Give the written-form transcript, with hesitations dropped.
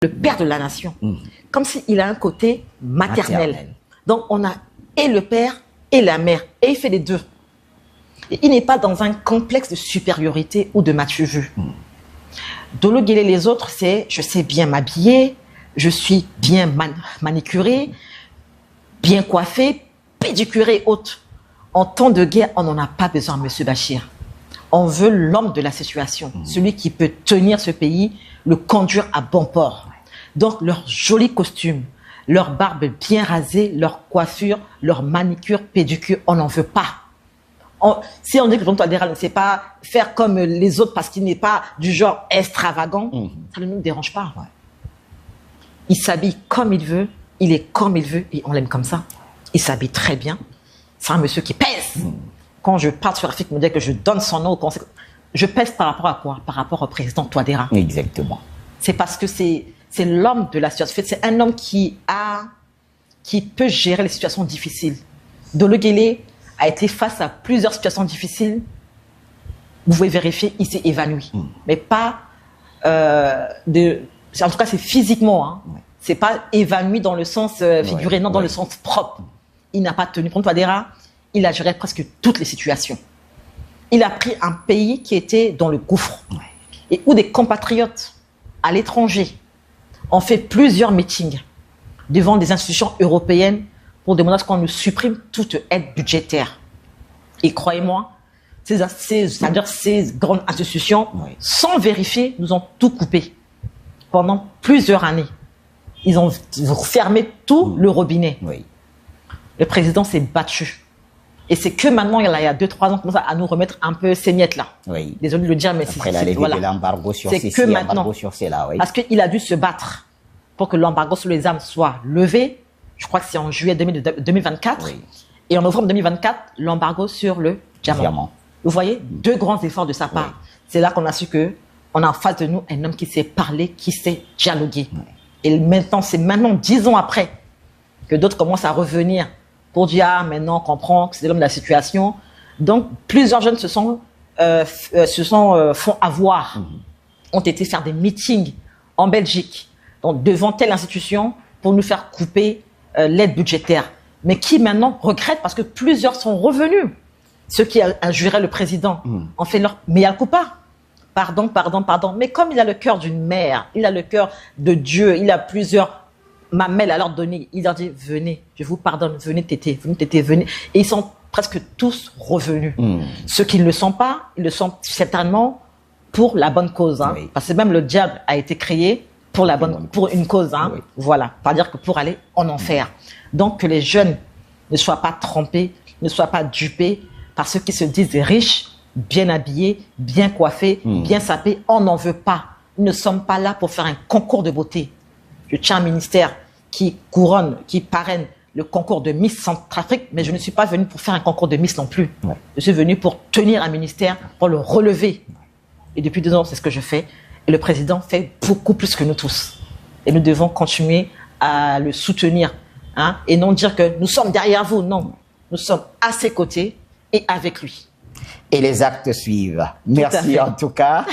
le père de la nation, comme s'il a un côté maternel. Donc on a et le père et la mère, et il fait les deux. Et il n'est pas dans un complexe de supériorité ou de match-jeu. Dolo Guélé, les autres, c'est je sais bien m'habiller, je suis bien manicuré, bien coiffé, pédicuré, haute. En temps de guerre, on n'en a pas besoin, monsieur Bachir. On veut l'homme de la situation, celui qui peut tenir ce pays, le conduire à bon port. Donc, leurs jolis costumes, leur barbe bien rasée, leur coiffure, leur manicure, pédicure, on n'en veut pas. Si on dit que le président Touadéra ne sait pas faire comme les autres parce qu'il n'est pas du genre extravagant, ça ne nous dérange pas. Il s'habille comme il veut, il est comme il veut et on l'aime comme ça. Il s'habille très bien. C'est un monsieur qui pèse. Quand je parle sur Afrique, me dit que je donne son nom au conseil. Je pèse par rapport à quoi? Par rapport au président Touadéra. Exactement. C'est parce que c'est l'homme de la situation. C'est un homme qui peut gérer les situations difficiles. Dolo Guélé a été face à plusieurs situations difficiles. Vous pouvez vérifier, il s'est évanoui. Mais pas en tout cas, c'est physiquement. Hein. C'est pas évanoui dans le sens figuré, non, dans le sens propre. Il n'a pas tenu. Pour Touadéra, il a géré presque toutes les situations. Il a pris un pays qui était dans le gouffre et où des compatriotes à l'étranger ont fait plusieurs meetings devant des institutions européennes pour demander à ce qu'on nous supprime toute aide budgétaire. Et croyez-moi, c'est-à-dire ces grandes institutions, sans vérifier, nous ont tout coupé pendant plusieurs années. Ils ont fermé tout le robinet. Le président s'est battu. Et c'est que maintenant, il y a 2-3 ans, commence à nous remettre un peu ces miettes-là. Désolé de le dire, mais après la levée de l'embargo sur c'est que maintenant, parce qu'il a dû se battre pour que l'embargo sur les armes soit levé. Je crois que c'est en juillet 2024. Et en novembre 2024, l'embargo sur le diamant. Vous voyez, 2 grands efforts de sa part. C'est là qu'on a su que on a en face de nous un homme qui sait parler, qui sait dialoguer. Et maintenant, c'est maintenant 10 ans après que d'autres commencent à revenir pour dire, ah, maintenant on comprend que c'est l'homme de la situation. Donc, plusieurs jeunes font avoir, ont été faire des meetings en Belgique, donc devant telle institution, pour nous faire couper l'aide budgétaire. Mais qui maintenant regrettent parce que plusieurs sont revenus. Ceux qui injuraient le président ont fait leur mea culpa. Pardon. Mais comme il a le cœur d'une mère, il a le cœur de Dieu, il a plusieurs mamelles à leur donner, il leur dit, venez, je vous pardonne, venez téter, venez. Et ils sont presque tous revenus. Ceux qui ne le sont pas, ils le sont certainement pour la bonne cause. Hein, parce que même le diable a été créé pour une cause. Hein, voilà, pas dire que pour aller en enfer. Donc que les jeunes ne soient pas trompés, ne soient pas dupés par ceux qui se disent riches, bien habillés, bien coiffés, bien sapés. On n'en veut pas. Nous ne sommes pas là pour faire un concours de beauté. Je tiens un ministère qui couronne, qui parraine le concours de Miss Centrafrique, mais je ne suis pas venu pour faire un concours de Miss non plus. Je suis venu pour tenir un ministère, pour le relever. Et depuis 2 ans, c'est ce que je fais. Et le président fait beaucoup plus que nous tous. Et nous devons continuer à le soutenir. Hein, et non dire que nous sommes derrière vous. Non, nous sommes à ses côtés et avec lui. Et les actes suivent. Merci en tout cas.